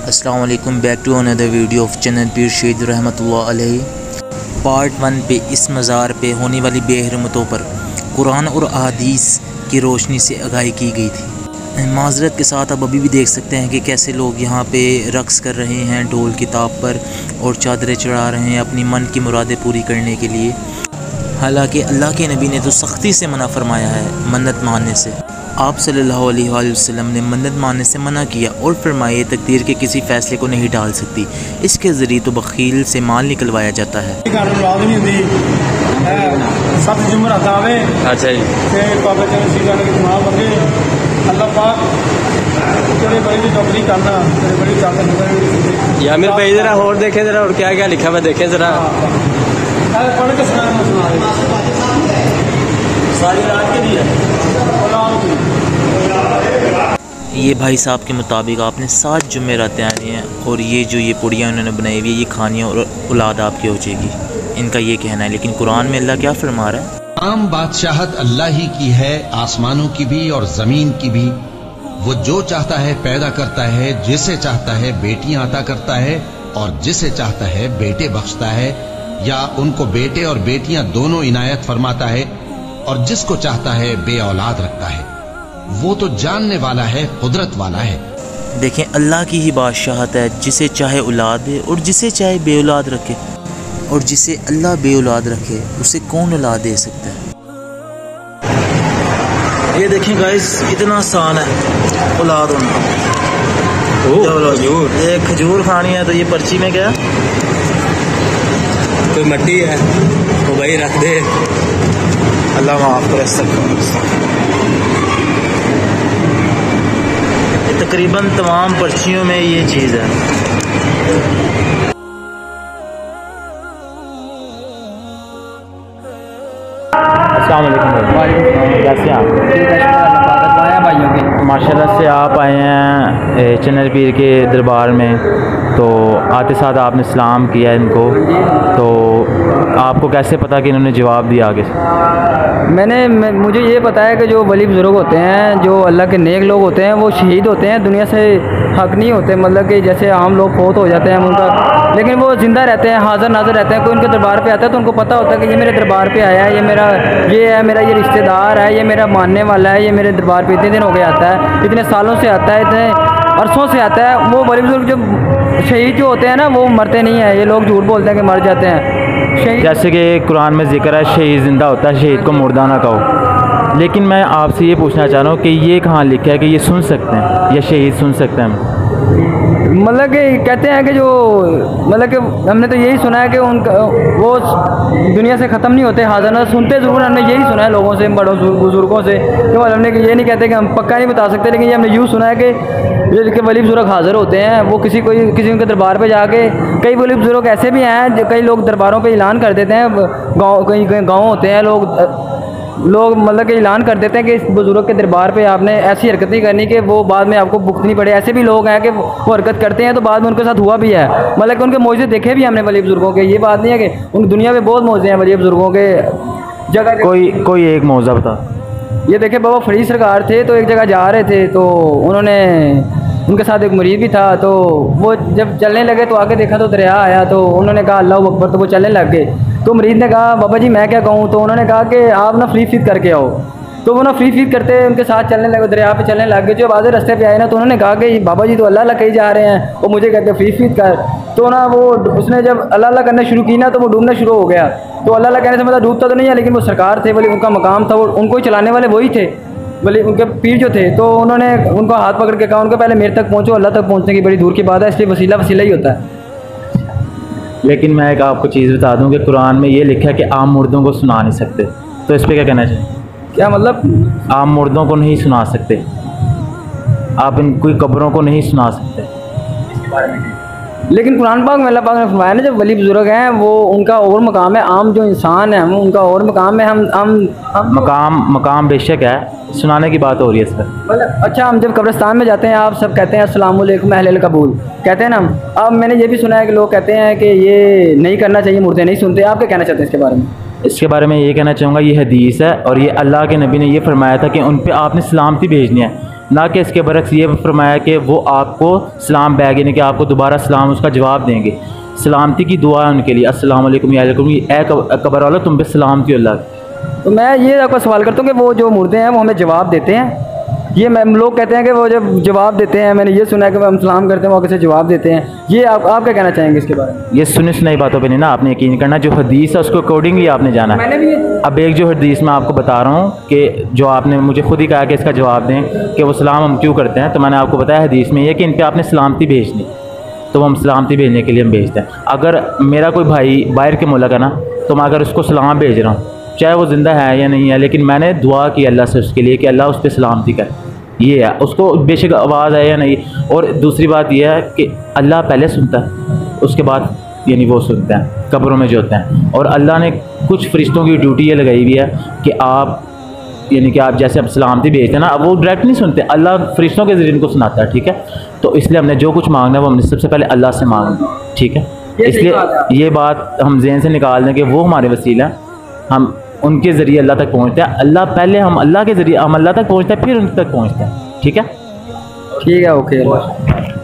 अस्सलाम वालेकुम, back to another video of channel Pir Shahid रहमतुल्लाह अलैहि। पार्ट 1 पे इस मज़ार पे होने वाली बेहरमतों पर कुरान और अहादीस की रोशनी से आगाही की गई थी। माज़रत के साथ आप अभी भी देख सकते हैं कि कैसे लोग यहाँ पे रक़्स कर रहे हैं ढोल की ताप पर और चादरें चढ़ा रहे हैं अपनी मन की मुरादें पूरी करने के लिए। हालांकि अल्लाह के नबी ने तो सख्ती से मना फरमाया है मन्नत मानने से। आप सल्लल्लाहु अलैहि वसल्लम ने मन्नत मानने से मना किया और फरमाए तकदीर के किसी फ़ैसले को नहीं डाल सकती। इसके ज़रिए तो बखील से माल निकलवाया जाता है। अच्छा जी, यामिर भाई जरा और देखें जरा, और क्या क्या लिखा हुआ देखें जरा। सारी रात के लिए ये भाई साहब के मुताबिक आपने 7 जुमेरातें आनी हैं और ये जो ये पुड़ियाँ उन्होंने बनाई हुई है ये खानी और औलाद आपकी हो जाएगी, इनका ये कहना है। लेकिन कुरान में अल्लाह क्या फरमा रहा है? आम बादशाहत अल्लाह ही की है, आसमानों की भी और जमीन की भी। वो जो चाहता है पैदा करता है, जिसे चाहता है बेटियां अता करता है और जिसे चाहता है बेटे बख्शता है, या उनको बेटे और बेटियां दोनों इनायत फरमाता है, और जिसको चाहता है बे औलाद रखता है। वो तो जानने वाला है, कुदरत वाला है। देखें, अल्लाह की ही बादशाहत है, जिसे चाहे औलाद दे और जिसे चाहे बे औलाद रखे, और जिसे अल्लाह बे औलाद रखे उसे कौन औलाद दे सकता है? ये देखें गाइस, इतना आसान है औलाद होना। खजूर, एक खजूर खानी है तो ये पर्ची में क्या कोई मट्टी है तो भाई रख दे, अल्लाह माफ करे। तकरीबन तमाम पर्चियों में ये चीज़ है। अस्सलाम वालेकुम, कैसे हैं आप? भाइयों के माशाल्लाह से आप आए हैं चैनल पीर के दरबार में, तो आते साथ आपने सलाम किया इनको, तो आपको कैसे पता कि इन्होंने जवाब दिया आगे से? मुझे ये पता है कि जो वली बुज़ुर्ग होते हैं, जो अल्लाह के नेक लोग होते हैं, वो शहीद होते हैं, दुनिया से हक नहीं होते। मतलब कि जैसे आम लोग फौत हो जाते हैं उनका, लेकिन वो ज़िंदा रहते हैं, हाज़िर नाज़िर रहते हैं। कोई उनके दरबार पे आता है तो उनको पता होता है कि ये मेरे दरबार पे आया है, ये है मेरा ये रिश्तेदार है, ये मेरा मानने वाला है, ये मेरे दरबार पे इतने दिन हो गए आता है, इतने सालों से आता है, इतने अरसों से आता है। वो वली बुज़ुर्ग जो शहीद जो होते हैं ना, वो मरते नहीं हैं। ये लोग झूठ बोलते हैं कि मर जाते हैं। जैसे कि कुरान में जिक्र है शहीद जिंदा होता है, शहीद को मुर्दा ना कहो। लेकिन मैं आपसे ये पूछना चाह रहा हूँ कि ये कहाँ लिखा है कि ये सुन सकते हैं या शहीद सुन सकते हैं? मतलब कि कहते हैं कि जो मतलब कि हमने तो यही सुना है कि उनका वो दुनिया से ख़त्म नहीं होते, हाज़िर ना सुनते ज़रूर। हमने यही सुना है लोगों से, बड़ों बुज़ुर्गों से, कि हमने ये नहीं कहते कि हम पक्का नहीं बता सकते, लेकिन ये हमने यूँ सुना है कि ये वली बुज़ुर्ग हाज़िर होते हैं। वो किसी उनके दरबार पे जाके, कई वली बुज़ुर्ग ऐसे भी हैं, कई लोग दरबारों पे ऐलान कर देते हैं, कई गाँव होते हैं लोग मतलब कि ऐलान कर देते हैं कि इस बुज़ुर्ग के दरबार पे आपने ऐसी हरकत नहीं करनी कि वो बाद में आपको भुगतनी पड़े। ऐसे भी लोग हैं कि वो हरकत करते हैं तो बाद में उनके साथ हुआ भी है। मतलब कि उनके मौजे देखे भी हमने वली बुज़ुर्गों के। ये बात नहीं है कि उन दुनिया में बहुत मौजे हैं वली बुज़ुर्गों के। जगह कोई एक मौजा बता। ये देखे बाबा फरीद सरकार थे, तो एक जगह जा रहे थे, तो उनके साथ एक मरीज़ भी था। तो वो जब चलने लगे तो आगे देखा तो दरिया आया, तो उन्होंने कहा अल्लाह अकबर, तो वो चलने लग गए। तो मरीज़ ने कहा बाबा जी मैं क्या कहूँ? तो उन्होंने कहा कि आप ना फ्री फीड करके आओ। तो वो ना फ्री फीड करते उनके साथ चलने लगे, दरिया पे चलने लग गए। जो आधे रास्ते पे आए ना, तो उन्होंने कहा कि बाबा जी तो अल्लाह अल्लाह कही जा रहे हैं, वो मुझे कहते फ्री फीड कर। तो ना वो उसने जब अल्लाह अल्लाह करना शुरू की ना, तो वो डूबना शुरू हो गया। तो अल्लाह अल्लाह कहने से मतलब डूबता तो नहीं है, लेकिन वो सरकार थे, बोले उनका मकाम था, वो उनको ही चलाने वाले वही थे, बोले उनके पीर जो थे। तो उन्होंने उनको हाथ पकड़ के कहा उनको पहले मेरे तक पहुँचो, अल्लाह तक पहुँचने की बड़ी दूर की बात है, इसलिए वसीला ही होता है। लेकिन मैं एक आपको चीज़ बता दूं कि कुरान में ये लिखा है कि आम मुर्दों को सुना नहीं सकते, तो इस पर क्या कहना चाहिए? क्या मतलब? आम मुर्दों को नहीं सुना सकते, आप कोई कब्रों को नहीं सुना सकते। लेकिन कुरान पाक में अल्लाह पाक ने फरमाया ना, जब वली बुज़ुर्ग हैं वो उनका और मकाम है, आम जो इंसान है वो उनका और मकाम है। हम मकाम बेशक है, सुनाने की बात हो रही है इस पर। मतलब अच्छा, हम जब कब्रिस्तान में जाते हैं आप सब कहते हैं अस्सलाम वालेकुम अहले कबूल कहते हैं ना। अब मैंने ये भी सुना है कि लोग कहते हैं कि ये नहीं करना चाहिए, मुर्दे नहीं सुनते। आप क्या कहना चाहते हैं इसके बारे में? इसके बारे में ये कहना चाहूँगा, ये हदीस है और ये अल्लाह के नबी ने ये फरमाया था कि उन पे आपने सलामती भेजनी है। ना कि इसके बरक्स ये फरमाया कि वो आपको सलाम बैग यानी कि आपको दोबारा सलाम उसका जवाब देंगे। सलामती की दुआ है उनके लिए, अस्सलाम वालेकुम या अलैकुम, ए कबर वाला तुम पे सलामती अल्लाह। तो मैं ये आपको सवाल करता हूँ कि वो जो मुर्दे हैं वो हमें जवाब देते हैं? ये लोग कहते हैं कि वो जब जवाब देते हैं, मैंने ये सुना है कि हम सलाम करते हैं वो कैसे जवाब देते हैं, ये आप क्या कहना चाहेंगे इसके बारे में? ये सुनी सुनाई बातों पे नहीं ना आपने यकीन करना, जो हदीस है उसको अकॉर्डिंगली आपने जाना है। मैंने भी अब एक जो हदीस मैं आपको बता रहा हूँ कि जो आपने मुझे खुद ही कहा कि इसका जवाब दें कि वो सलाम हम क्यों करते हैं, तो मैंने आपको बताया हदीस में ये कि इन पर आपने सलामती भेजनी, तो हम सलामती भेजने के लिए हम भेजते हैं। अगर मेरा कोई भाई बाहर के मुल्क है ना, तो मैं अगर उसको सलाम भेज रहा हूँ, चाहे वो ज़िंदा है या नहीं है, लेकिन मैंने दुआ की अल्लाह से उसके लिए कि अल्लाह उस पर सलामती करे, ये है। उसको बेशक आवाज़ है या नहीं। और दूसरी बात यह है कि अल्लाह पहले सुनता है, उसके बाद यानी वो सुनते हैं कब्रों में जो होते हैं। और अल्लाह ने कुछ फरिश्तों की ड्यूटी ये लगाई हुई है कि आप यानी कि आप जैसे अब सलामती भेजते हैं ना, अब वो डायरेक्ट नहीं सुनते, अल्लाह फरिश्तों के ज़रिए इनको सुनाता है, ठीक है। तो इसलिए हमने जो कुछ मांगना है वो हमने सबसे पहले अल्लाह से मांगना, ठीक है। इसलिए ये बात हम ज़हन से निकाल दें कि वो हमारे वसीला हैं, हम उनके ज़रिए अल्लाह तक पहुँचते हैं। अल्लाह पहले, हम अल्लाह के ज़रिए हम अल्लाह तक पहुँचते हैं, फिर उन तक पहुँचते हैं, ठीक है। ठीक है, ओके।